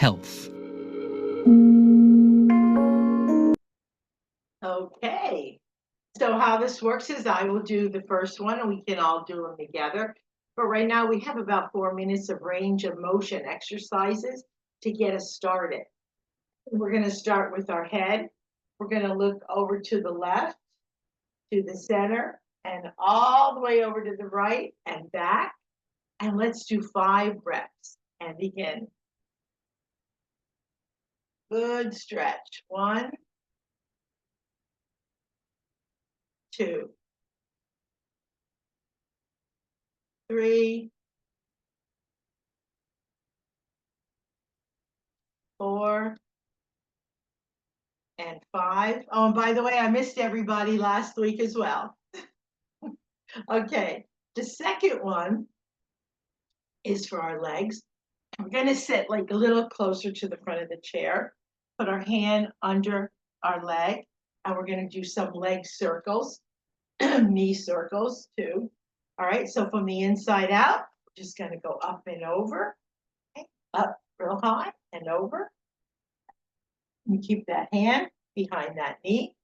health. Okay, so how this works is I will do the first one and we can all do them together. But right now we have about 4 minutes of range of motion exercises to get us started. We're going to start with our head. We're going to look over to the left, to the center, and all the way over to the right and back. And let's do 5 reps and begin. Good stretch. 1, 2, 3, 4, and 5. Oh, and by the way, I missed everybody last week as well. Okay, the second one is for our legs. We're going to sit like a little closer to the front of the chair, put our hand under our leg, and we're going to do some leg circles, knee circles too. All right, so from the inside out, we're just going to go up and over, okay? Up real high and over. And keep that hand behind that knee.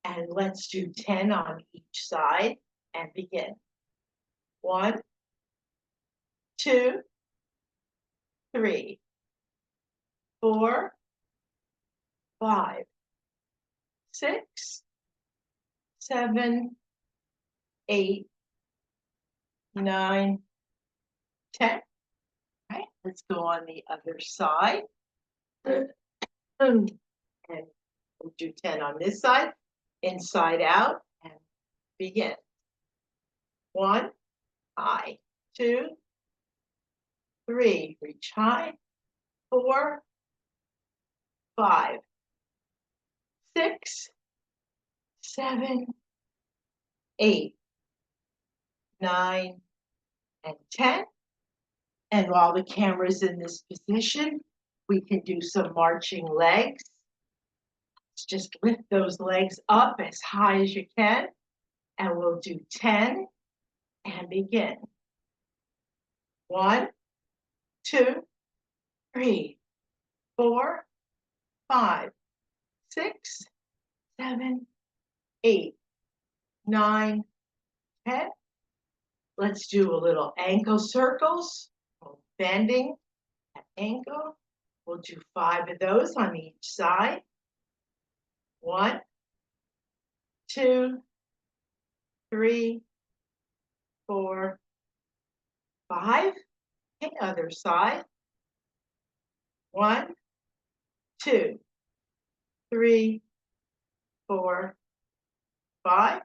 And let's do 10 on each side and begin. 1, 2, 3, 4, 5, 6, 7, 8, 9, 10. All right, let's go on the other side. And we'll do 10 on this side, inside out, and begin. 1, high, 2, 3, reach high, 4, 5, 6, 7, 8, 9, and 10. And while the camera's in this position, we can do some marching legs. Just lift those legs up as high as you can, and we'll do 10 and begin. 1, 2, 3, 4, 5, 6, 7, 8, 9, 10. Let's do a little ankle circles, bending that ankle. We'll do 5 of those on each side. 1, 2, 3, 4, 5. Okay, other side. 1, 2, 3, 4, 5.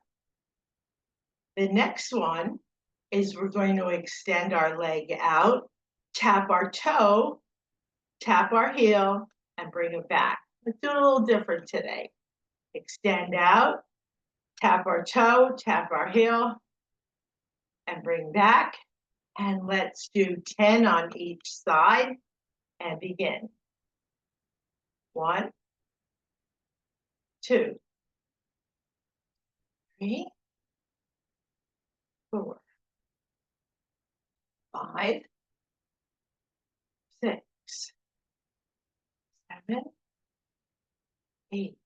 The next one is we're going to extend our leg out, tap our toe, tap our heel, and bring it back. Let's do it a little different today. Extend out, tap our toe, tap our heel, and bring back. And let's do 10 on each side and begin. 1, 2, 3, 4, 5, 6, 7, 8,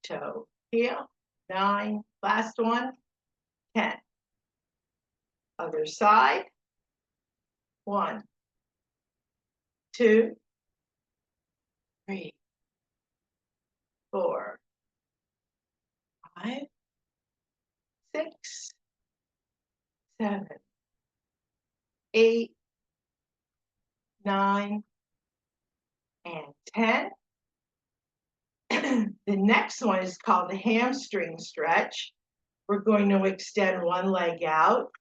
toe, heel, 9, last one, 10. Other side. 1, 2, 3, 4, 5, 6, 7, 8, 9, and 10. The next one is called the hamstring stretch. We're going to extend one leg out.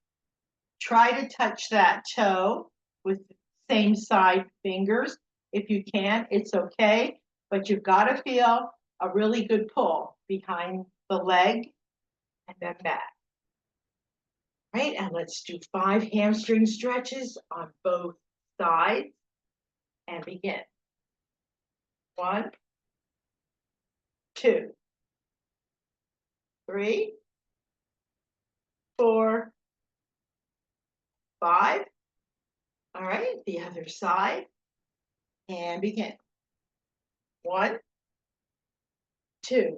Try to touch that toe with the same side fingers. If you can't, it's okay, but you've got to feel a really good pull behind the leg and then back. Right, and let's do 5 hamstring stretches on both sides and begin. 1, 2, 3, 4, 5. All right, the other side and begin. 1, 2,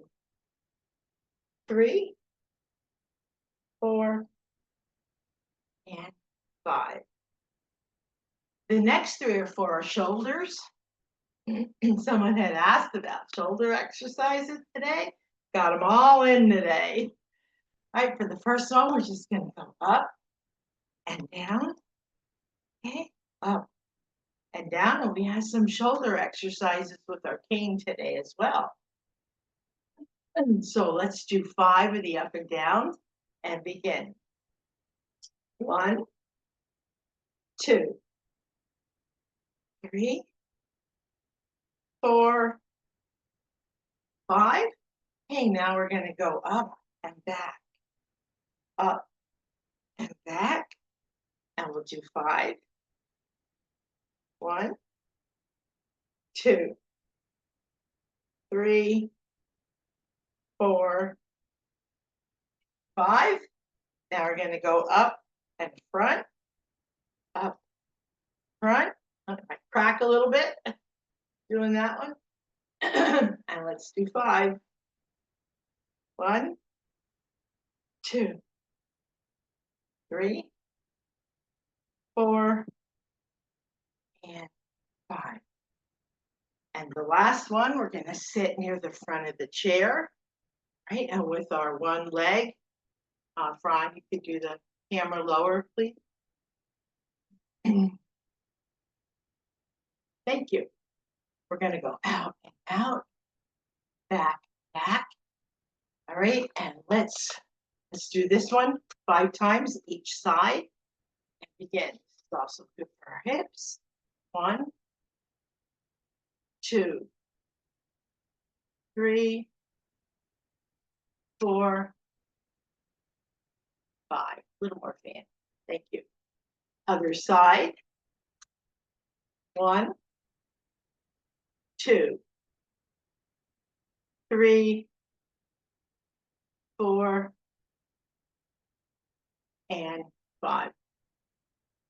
3, 4, and 5. The next 3 or 4 are shoulders. Someone had asked about shoulder exercises today. Got them all in today. All right, for the first one, we're just going to go up and down. Okay, up and down. And we have some shoulder exercises with our cane today as well. And so let's do 5 of the up and down and begin. 1, 2, 3, 4, 5. Okay, now we're going to go up and back, up and back, and we'll do 5. 1, 2, 3, 4, 5. Now we're going to go up and front, up, front. I crack a little bit doing that one. And let's do 5. 1, 2, 3, 4, and 5. And the last one, we're going to sit near the front of the chair, right? And with our one leg, Fran, you could do the camera lower, please. Thank you. We're going to go out and out, back, back. All right, and let's do this one 5 times each side. And begin. It's also good for our hips. 1, 2, 3, 4, 5. A little more fan. Thank you. Other side. 1, 2, 3, 4, and 5.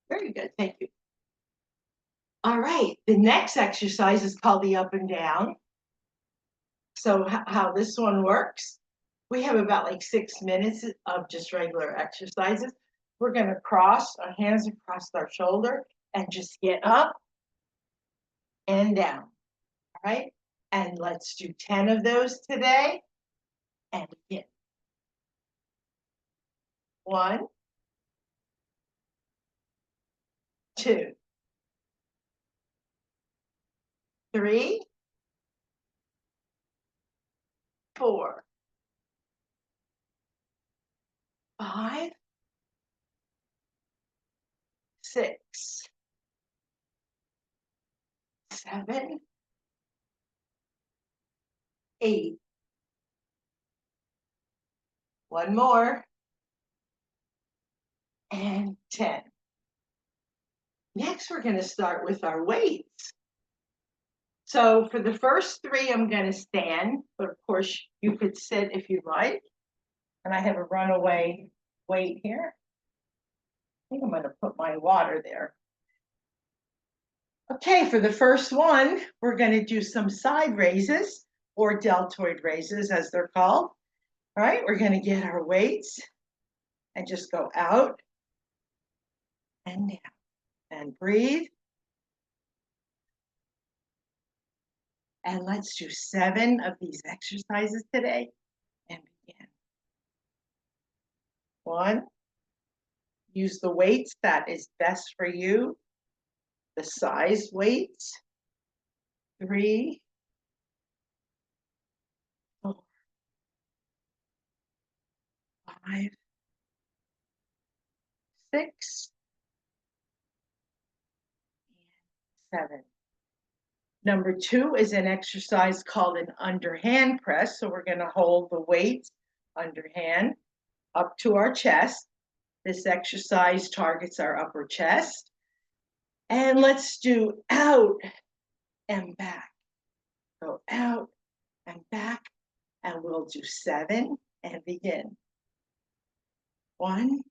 Very good. Thank you. All right. The next exercise is called the up and down. So how this one works, we have about like 6 minutes of just regular exercises. We're going to cross our hands across our shoulder and just get up and down. All right. And let's do 10 of those today. And begin. 1, 2, 3, 4, 5, 6, 7, 8. One more. And 10. Next, we're going to start with our weights. So for the first 3, I'm going to stand, but of course you could sit if you like. And I have a runaway weight here. I think I'm going to put my water there. Okay, for the first one, we're going to do some side raises or deltoid raises as they're called. All right, we're going to get our weights and just go out and down and breathe. And let's do 7 of these exercises today and begin. 1, use the weights that is best for you, the size weights. 3, 4, 5, 6, and 7. Number 2 is an exercise called an underhand press. So we're going to hold the weight underhand up to our chest. This exercise targets our upper chest. And let's do out and back. Go out and back. And we'll do 7 and begin. 1,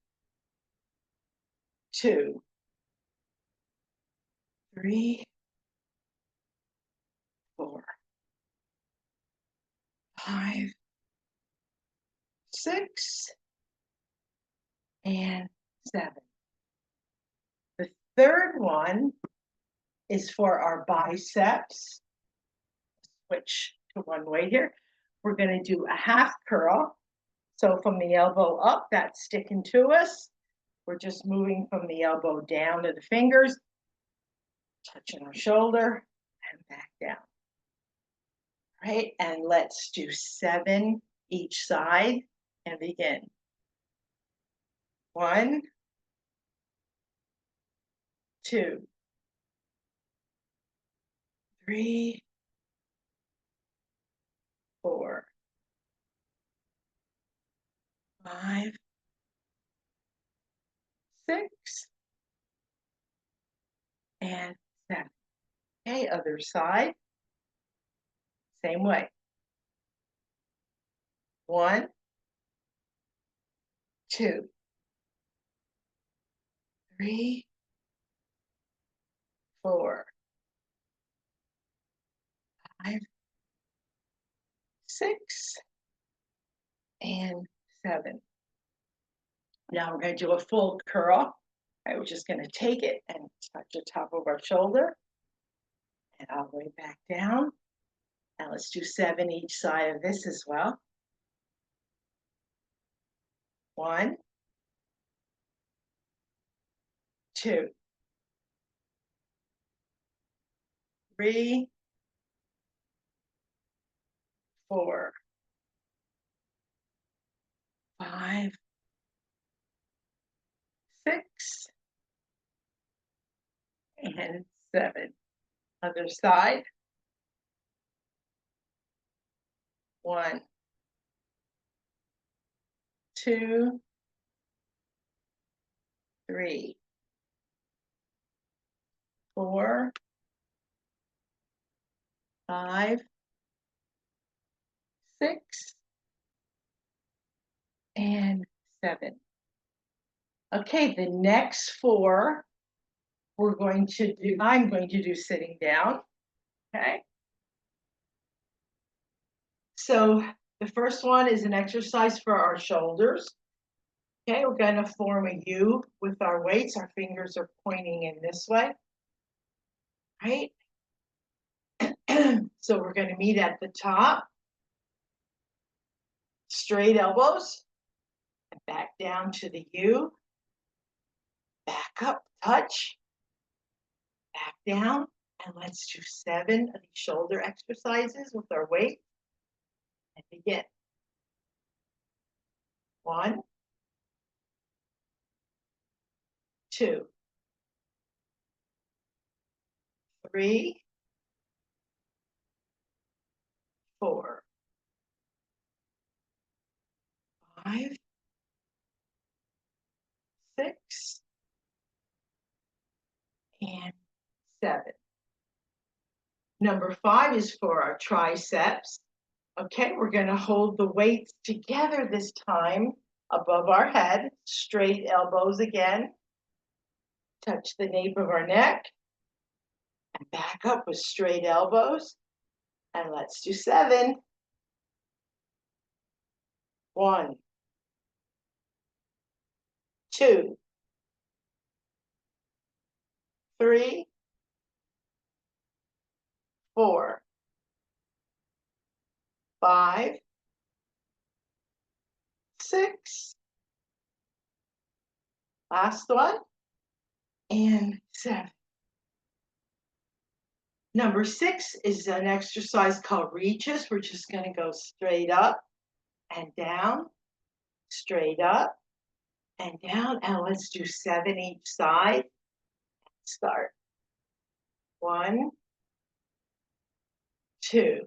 2, 3, 4, 5, 6, and 7. The third one is for our biceps. Switch to one way here. We're going to do a half curl. So from the elbow up, that's sticking to us. We're just moving from the elbow down to the fingers, touching our shoulder, and back down. Right, and let's do 7 each side and begin. 1, 2, 3, 4, 5, 6, and 7. Okay, other side. Same way. 1, 2, 3, 4, 5, 6, and 7. Now we're going to do a full curl. Right, we're just going to take it and touch the top of our shoulder and all the way back down. Now let's do 7 each side of this as well. 1, 2, 3, 4, 5, 6, and 7. Other side. 1, 2, 3, 4, 5, 6, and 7. Okay, the next 4 I'm going to do sitting down. Okay. So the first one is an exercise for our shoulders. Okay, we're going to form a U with our weights. Our fingers are pointing in this way. Right? So we're going to meet at the top. Straight elbows. And back down to the U. Back up, touch. Back down. And let's do 7 of these shoulder exercises with our weight. And begin. 1, 2, 3, 4, 5, 6, and 7. Number 5 is for our triceps. Okay, we're going to hold the weights together this time above our head, straight elbows again. Touch the nape of our neck and back up with straight elbows. And let's do 7. 1, 2, 3, 4, 5, 6, last one, and 7. Number 6 is an exercise called reaches. We're just going to go straight up and down, straight up and down. And let's do 7 each side. Start. 1, 2,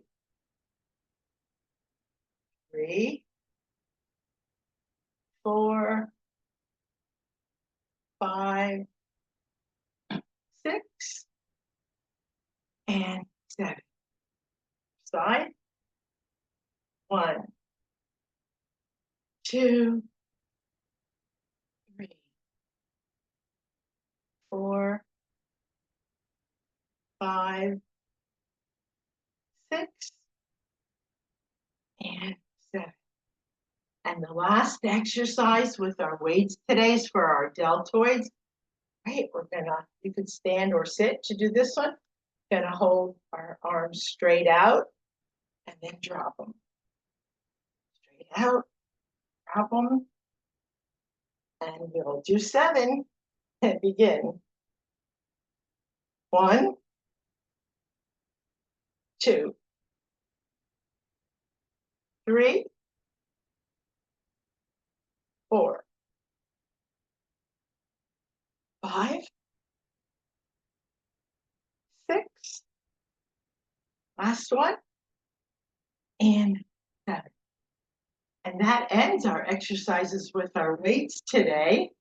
3, 4, 5, 6, and 7. Side. 1, 2, 3, 4, 5, 6, and And the last exercise with our weights today is for our deltoids. Right, you could stand or sit to do this one. Gonna hold our arms straight out and then drop them. Straight out, drop them. And we'll do 7 and begin. 1, 2, 3, 4, 5, 6, last one, and 7. And that ends our exercises with our weights today.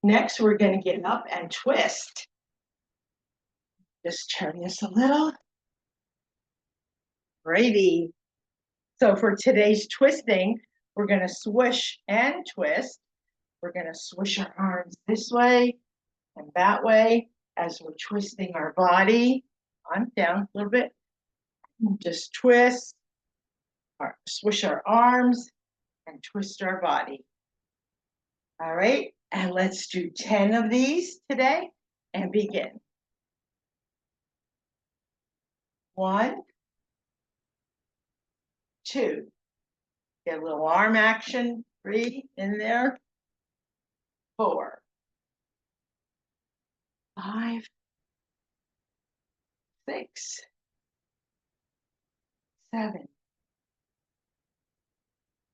Next, we're going to get up and twist. Just turn this a little. Righty. So for today's twisting, we're going to swish and twist. We're going to swish our arms this way and that way as we're twisting our body. On down a little bit. Just twist, swish our arms, and twist our body. All right, and let's do 10 of these today and begin. 1, 2. Get a little arm action. 3 in there. 4, 5, 6, 7,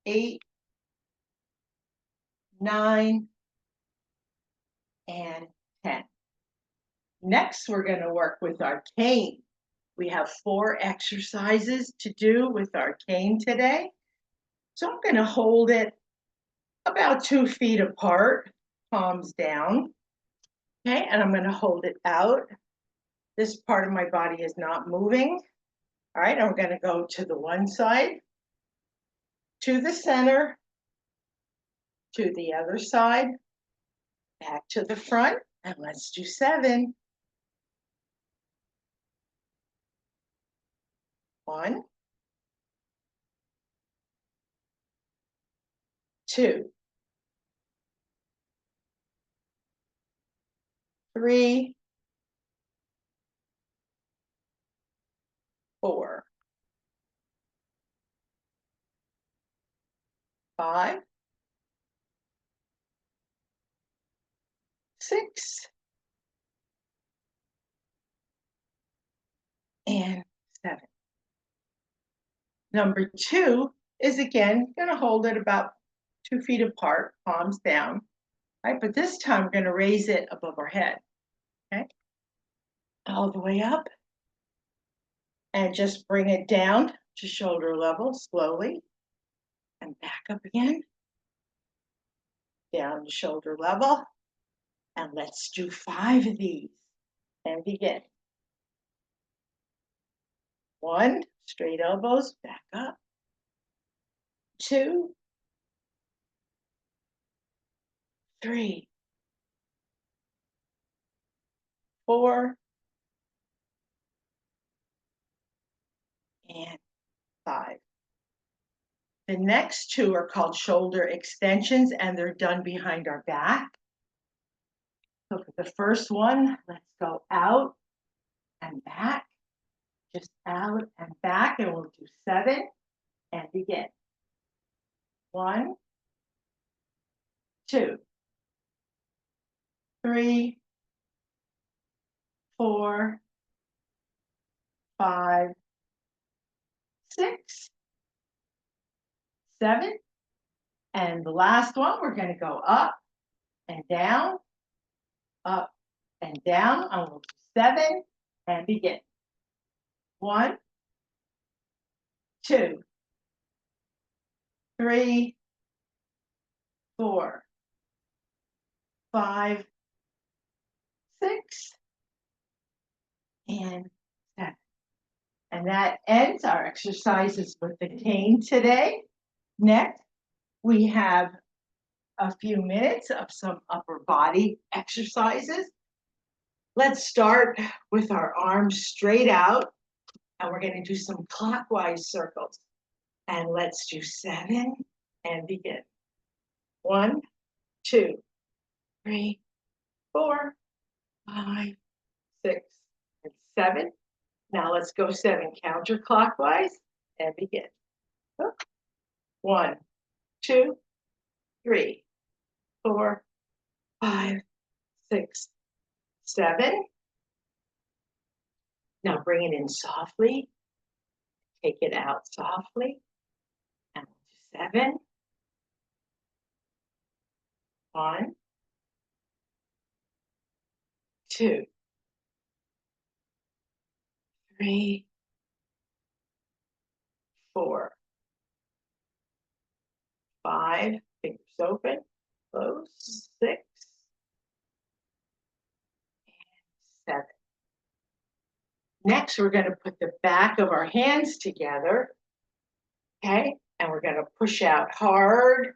8, 9, and 10. Next, we're going to work with our cane. We have 4 exercises to do with our cane today. So I'm going to hold it about 2 feet apart, palms down. Okay, and I'm going to hold it out. This part of my body is not moving. All right, and we're going to go to the one side, to the center, to the other side, back to the front, and let's do 7. 1, 2, 3, 4, 5, 6, and 7. Number 2 is again going to hold it about 2 feet apart, palms down. Right, but this time we're going to raise it above our head. Okay, all the way up, and just bring it down to shoulder level slowly, and back up again, down to shoulder level, and let's do 5 of these and begin. 1, straight elbows, back up. 2, 3, 4, and 5. The next 2 are called shoulder extensions, and they're done behind our back. So for the first one, let's go out and back, just out and back, and we'll do 7 and begin. 1, 2, 3, 4, 5, 6, 7, and the last one, we're going to go up and down, up and down, and we'll do 7 and begin. 1, 2, 3, 4, 5, 6, and 7. And that ends our exercises with the cane today. Next, we have a few minutes of some upper body exercises. Let's start with our arms straight out, and we're going to do some clockwise circles. And let's do 7 and begin. 1, 2, 3, 4, 5, 6, and 7. Now let's go 7 counterclockwise and begin. 1, 2, 3, 4, 5, 6, 7. Now bring it in softly. Take it out softly. And 7. 1, 2, 3, 4, 5. Fingers open. Close. 6, and 7. Next, we're going to put the back of our hands together. Okay, and we're going to push out hard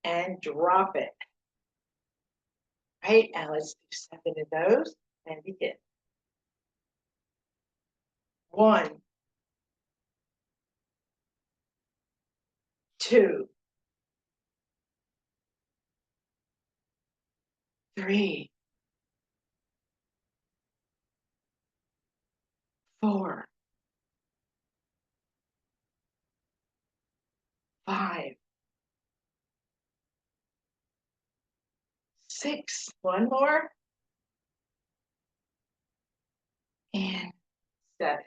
and drop it. Right, and let's do 7 of those and begin. 1, 2, 3, 4, 5, 6. One more. And 7.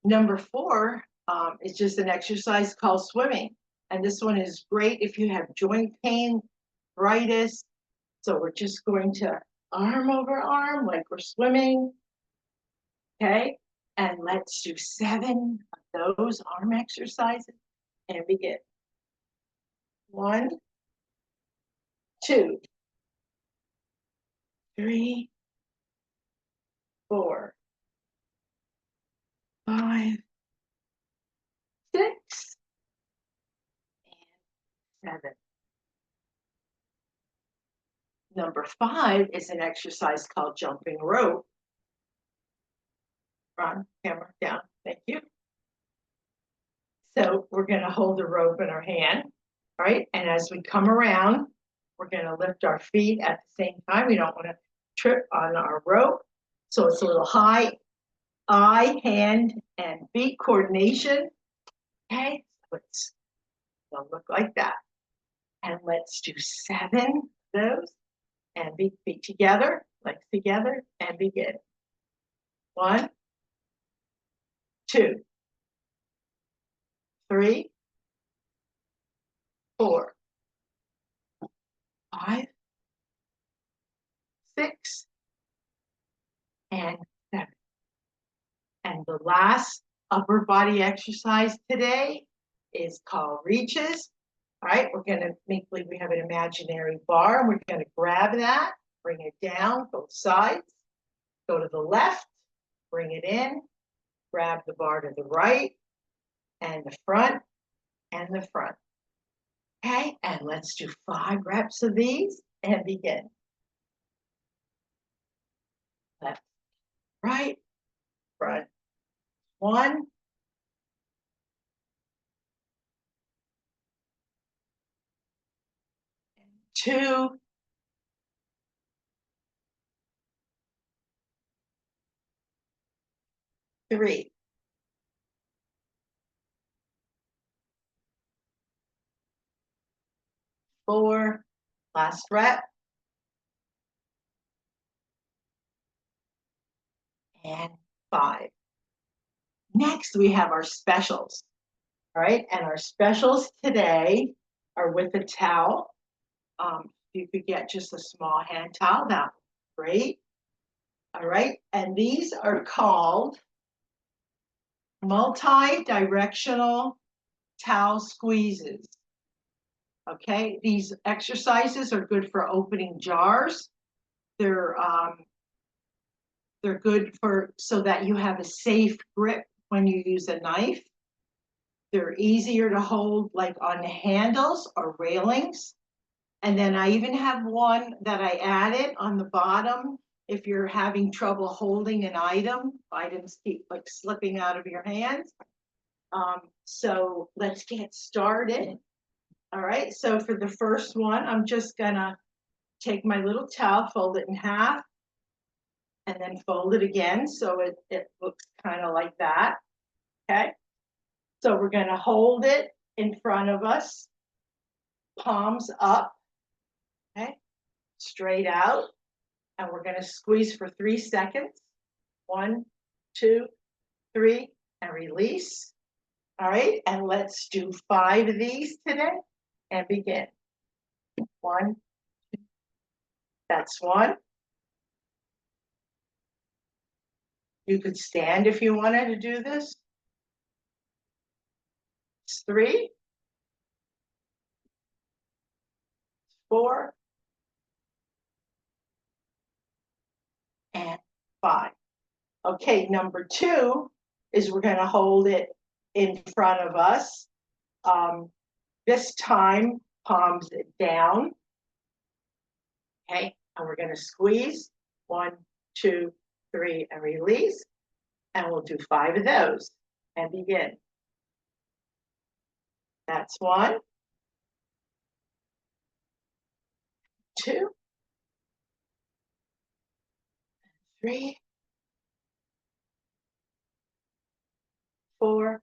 Number 4 is just an exercise called swimming. And this one is great if you have joint pain, arthritis. So we're just going to arm over arm like we're swimming. Okay, and let's do 7 of those arm exercises and begin. 1, 2, 3, 4, 5, 6, and 7. Number 5 is an exercise called jumping rope. Ron, camera down. Thank you. So we're going to hold the rope in our hand, right? And as we come around, we're going to lift our feet at the same time. We don't want to trip on our rope. So it's a little high eye, hand, and feet coordination. Okay, so it's going to look like that. And let's do 7 of those. And feet together, legs together, and begin. 1, 2, 3, 4, 5, 6, and 7. And the last upper body exercise today is called reaches. All right, we're going to make believe we have an imaginary bar, and we're going to grab that, bring it down both sides, go to the left, bring it in, grab the bar to the right, and the front, and the front. Okay, and let's do 5 reps of these and begin. Left, right, front. 1, 2, 3, 4, last rep, and 5. Next, we have our specials. All right, and our specials today are with a towel. You could get just a small hand towel, that would be great. All right, and these are called multi-directional towel squeezes. Okay, these exercises are good for opening jars. They're good for so that you have a safe grip when you use a knife. They're easier to hold like on the handles or railings. And then I even have one that I added on the bottom. If you're having trouble holding an item, items keep like slipping out of your hands. So let's get started. All right, so for the first one, I'm just gonna take my little towel, fold it in half, and then fold it again so it looks kind of like that. Okay, so we're gonna hold it in front of us, palms up, okay, straight out, and we're gonna squeeze for 3 seconds. 1, 2, 3, and release. All right, and let's do 5 of these today and begin. 1, that's 1. You could stand if you wanted to do this. It's 3, 4, and 5. Okay, number 2 is we're going to hold it in front of us. This time, palms down. Okay, and we're going to squeeze. 1, 2, 3, and release. And we'll do 5 of those and begin. That's 1, 2, 3, 4,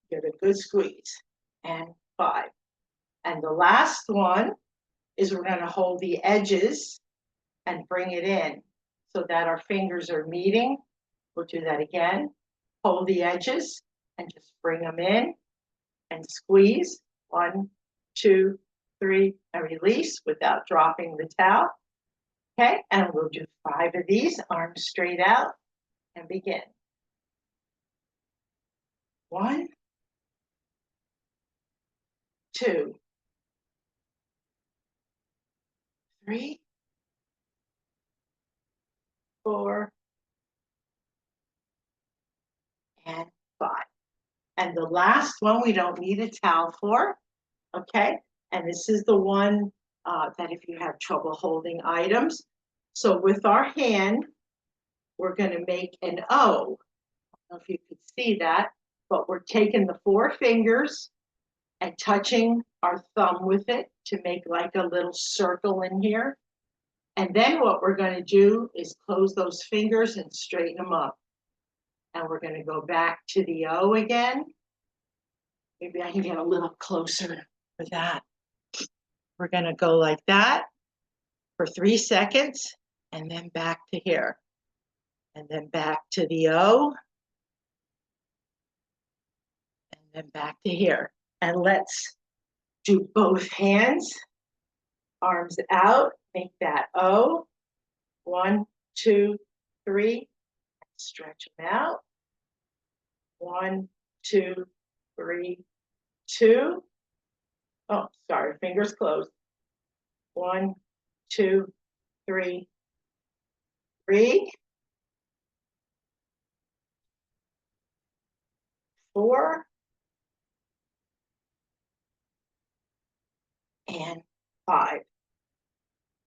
give it a good squeeze, and 5. And the last one is we're going to hold the edges and bring it in so that our fingers are meeting. We'll do that again. Hold the edges and just bring them in and squeeze. 1, 2, 3, and release without dropping the towel. Okay, and we'll do 5 of these, arms straight out, and begin. 1, 2, 3, 4, and 5. And the last one we don't need a towel for, okay? And this is the one that if you have trouble holding items. So with our hand, we're going to make an O. I don't know if you could see that, but we're taking the 4 fingers and touching our thumb with it to make like a little circle in here. And then what we're going to do is close those fingers and straighten them up. And we're going to go back to the O again. Maybe I can get a little closer for that. We're going to go like that for 3 seconds and then back to here. And then back to the O. And then back to here. And let's do both hands. Arms out. Make that O. 1, 2, 3. Stretch them out. 1, 2, 3, 2. Oh, sorry, fingers closed. 1, 2, 3, 3. 4. And 5.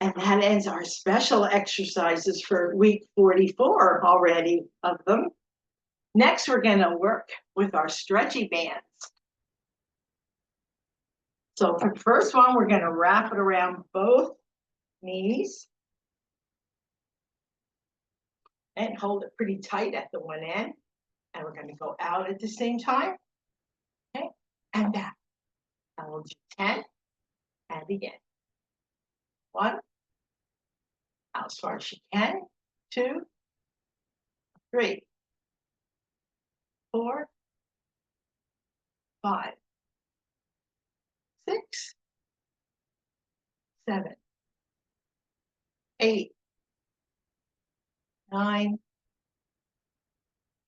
And that ends our special exercises for week 44 already of them. Next, we're going to work with our stretchy bands. So for the first one, we're going to wrap it around both knees and hold it pretty tight at the one end. And we're going to go out at the same time. Okay, and back. And we'll do 10 and begin. 1, out as far as you can. 2, 3, 4, 5, 6, 7, 8, 9,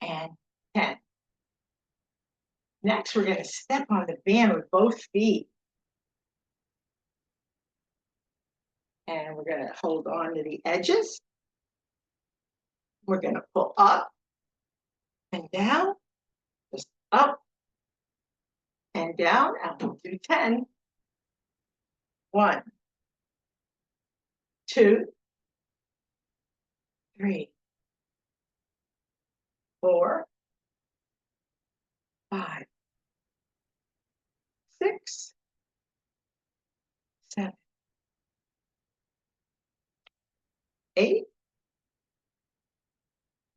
and 10. Next, we're going to step on the band with both feet. And we're going to hold on to the edges. We're going to pull up and down, just up and down, and we'll do 10. 1, 2, 3, 4, 6, 7, 8,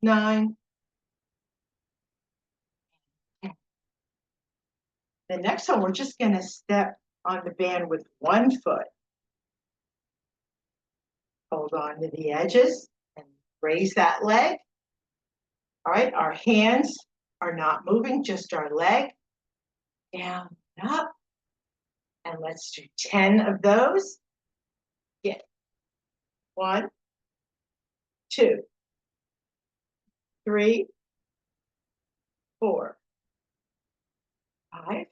9, 10. The next one, we're just going to step on the band with one foot. Hold on to the edges and raise that leg. All right, our hands are not moving, just our leg. Down, up. And let's do 10 of those. Get 1, 2, 3, 4, 5,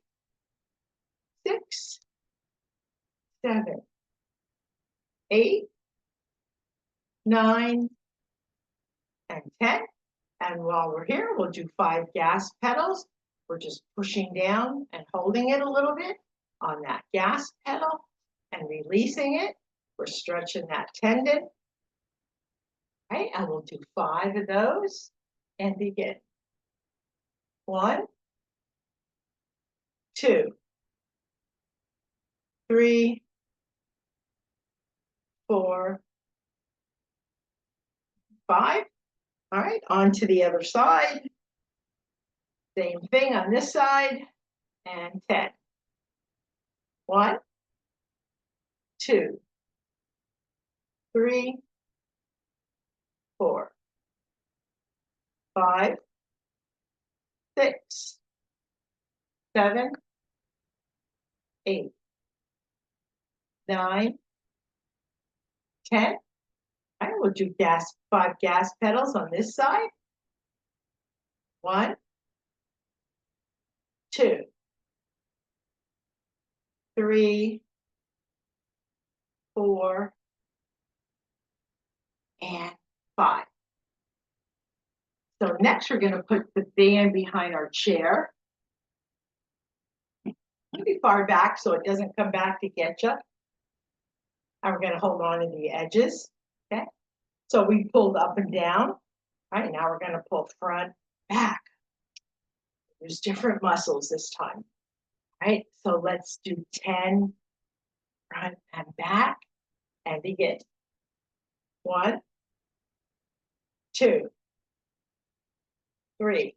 6, 7, 8, 9, and 10. And while we're here, we'll do 5 gas pedals. We're just pushing down and holding it a little bit on that gas pedal and releasing it. We're stretching that tendon. Right, and we'll do 5 of those and begin. 1, 2, 3, 4, 5. All right, on to the other side. Same thing on this side, and 10. 1, 2, 3, 4, 5, 6, 7, 8, 9, 10. I will do 5 gas pedals on this side. 1, 2, 3, 4, and 5. So next we're going to put the band behind our chair. Maybe far back so it doesn't come back to get you. And we're going to hold on to the edges. Okay. So we pulled up and down. All right, now we're going to pull front, back. There's different muscles this time. All right, so let's do 10 front and back and begin. 1, 2, 3,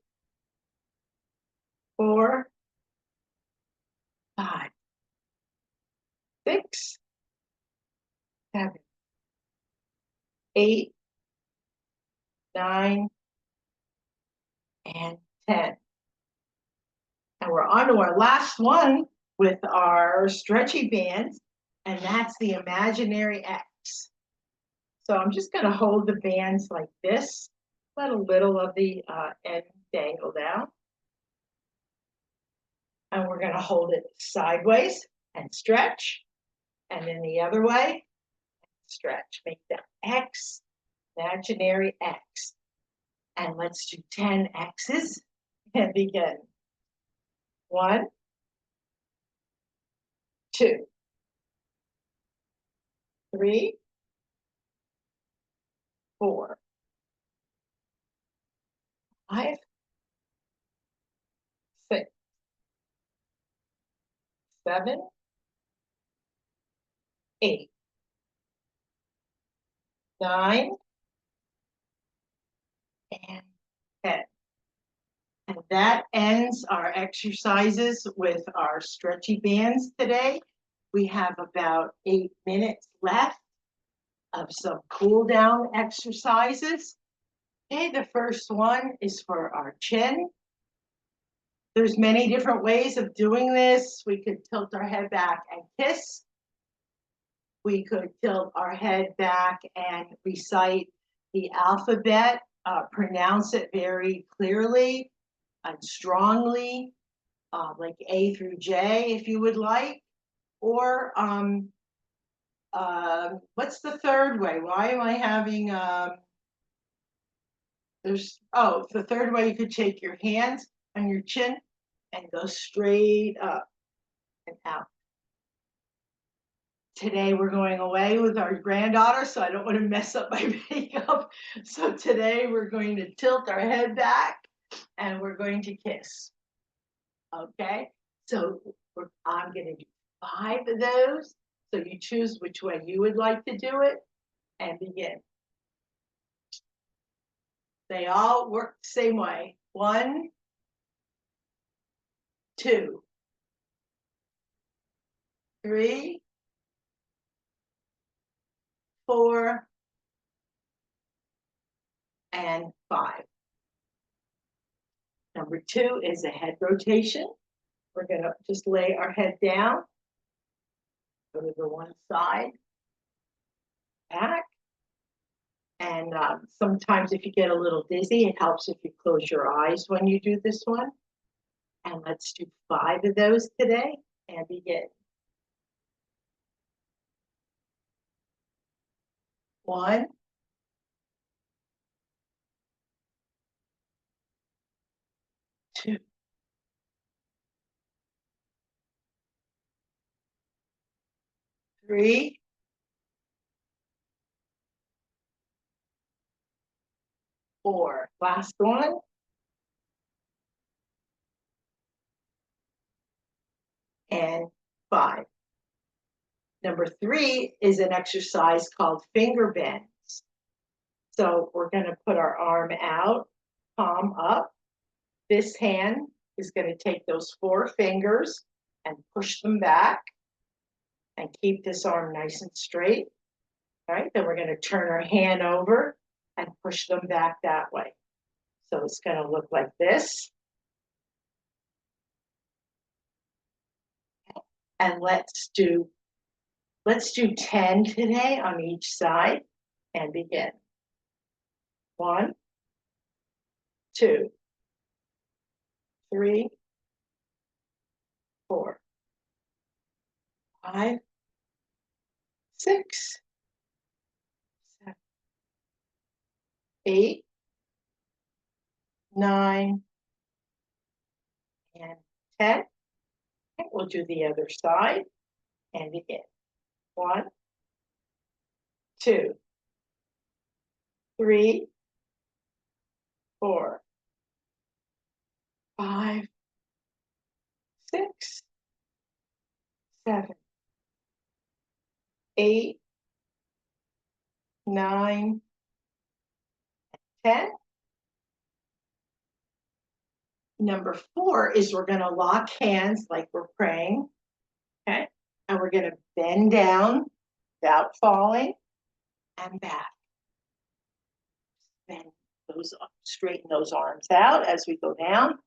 4, 5, 6, 7, 8, 9, and 10. And we're on to our last one with our stretchy bands, and that's the imaginary X. So I'm just going to hold the bands like this, let a little of the end dangle down. And we're going to hold it sideways and stretch, and then the other way, stretch. Make the X, imaginary X. And let's do 10 X's and begin. 1, 2, 3, 4, 5, 6, 7, 8, 9, and 10. And that ends our exercises with our stretchy bands today. We have about 8 minutes left of some cool down exercises. Okay, the first one is for our chin. There's many different ways of doing this. We could tilt our head back and kiss. We could tilt our head back and recite the alphabet, pronounce it very clearly and strongly, like A through J if you would like. Or what's the third way? Why am I having, the third way, you could take your hands on your chin and go straight up and out. Today we're going away with our granddaughter, so I don't want to mess up my makeup. So today we're going to tilt our head back and we're going to kiss. Okay, so I'm gonna do 5 of those. So you choose which way you would like to do it and begin. They all work the same way. 1, 2, 3, 4, and 5. Number 2 is a head rotation. We're gonna just lay our head down, go to the one side, back. And sometimes if you get a little dizzy, it helps if you close your eyes when you do this one. And let's do 5 of those today and begin. 1, 2, 3, 4. Last one. And 5. Number 3 is an exercise called finger bends. So we're going to put our arm out, palm up. This hand is going to take those 4 fingers and push them back and keep this arm nice and straight. All right, then we're going to turn our hand over and push them back that way. So it's going to look like this. And let's do 10 today on each side and begin. 1, 2, 3, 4, 5, 6, 7, 8, 9, and 10. Okay, we'll do the other side and begin. 1, 2, 3, 4, 5, 6, 7, 8, 9, 10. Number 4 is we're going to lock hands like we're praying. Okay. And we're going to bend down without falling and back. Bend those up, straighten those arms out as we go down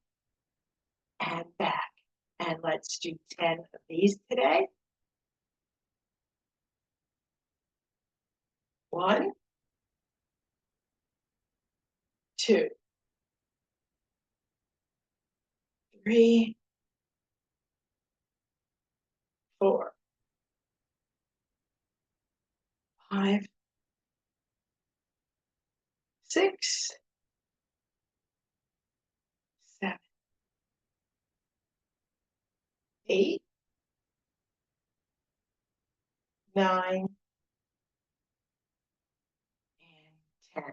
and back. And let's do 10 of these today. 1, 2, 3, 4, 5, 6, 7, 8, 9, and 10.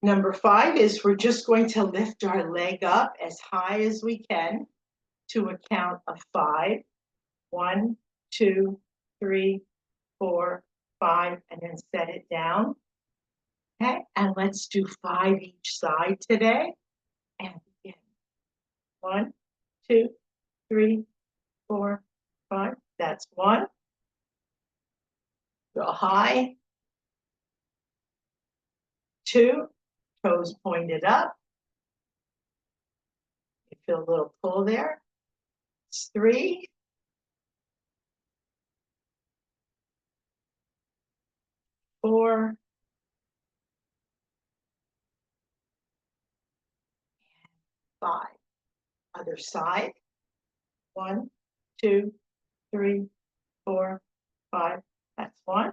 Number 5 is we're just going to lift our leg up as high as we can to a count of 5. 1, 2, 3, 4, 5, and then set it down. Okay, and let's do 5 each side today. And begin. 1, 2, 3, 4, 5. That's 1. Go high. 2, toes pointed up. You feel a little pull there. It's 3. 4. 5. Other side. 1, 2, 3, 4, 5. That's 1.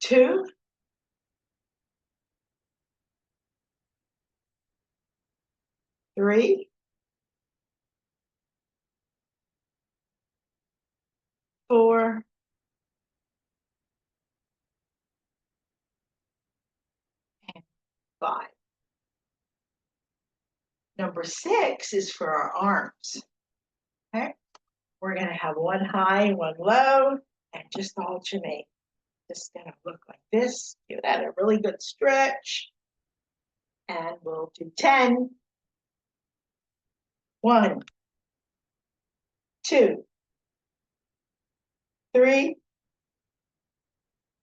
2. 3. 4. And 5. Number 6 is for our arms. Okay, we're going to have one high, one low, and just alternate. Just going to look like this. Give that a really good stretch. And we'll do 10. 1, 2, 3,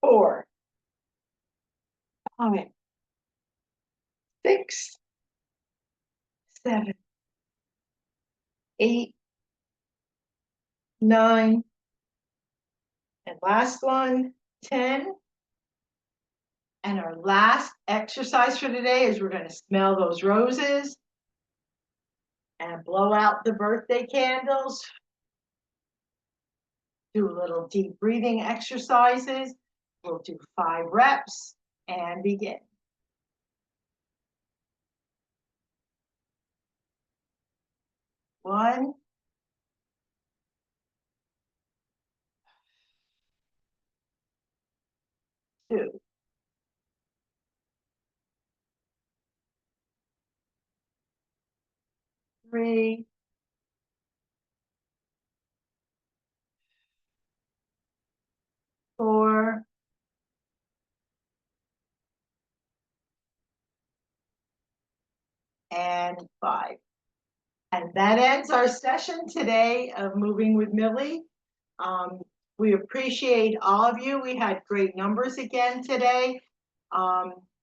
4, 5, 6, 7, 8, 9, and last one, 10. And our last exercise for today is we're going to smell those roses and blow out the birthday candles. Do a little deep breathing exercises. We'll do 5 reps and begin. 1, 2, 3, 4, and 5. And that ends our session today of Moving with Millie. We appreciate all of you. We had great numbers again today.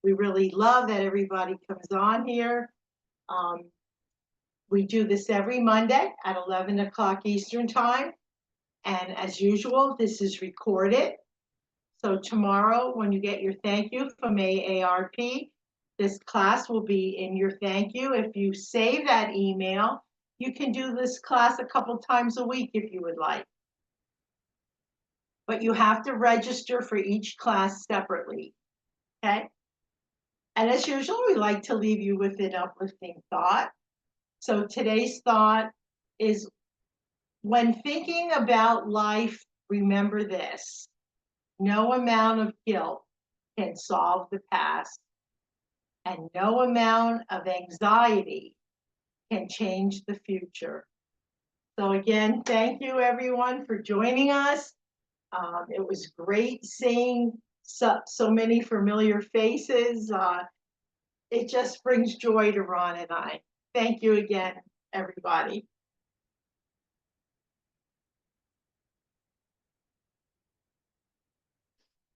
We really love that everybody comes on here. We do this every Monday at 11 o'clock Eastern Time. And as usual, this is recorded. So tomorrow, when you get your thank you from AARP, this class will be in your thank you. If you save that email, you can do this class a couple times a week if you would like. But you have to register for each class separately, okay? And as usual, we like to leave you with an uplifting thought. So today's thought is, when thinking about life, remember this: no amount of guilt can solve the past, and no amount of anxiety can change the future. So again, thank you everyone for joining us. It was great seeing so many familiar faces. It just brings joy to Ron and I. Thank you again, everybody.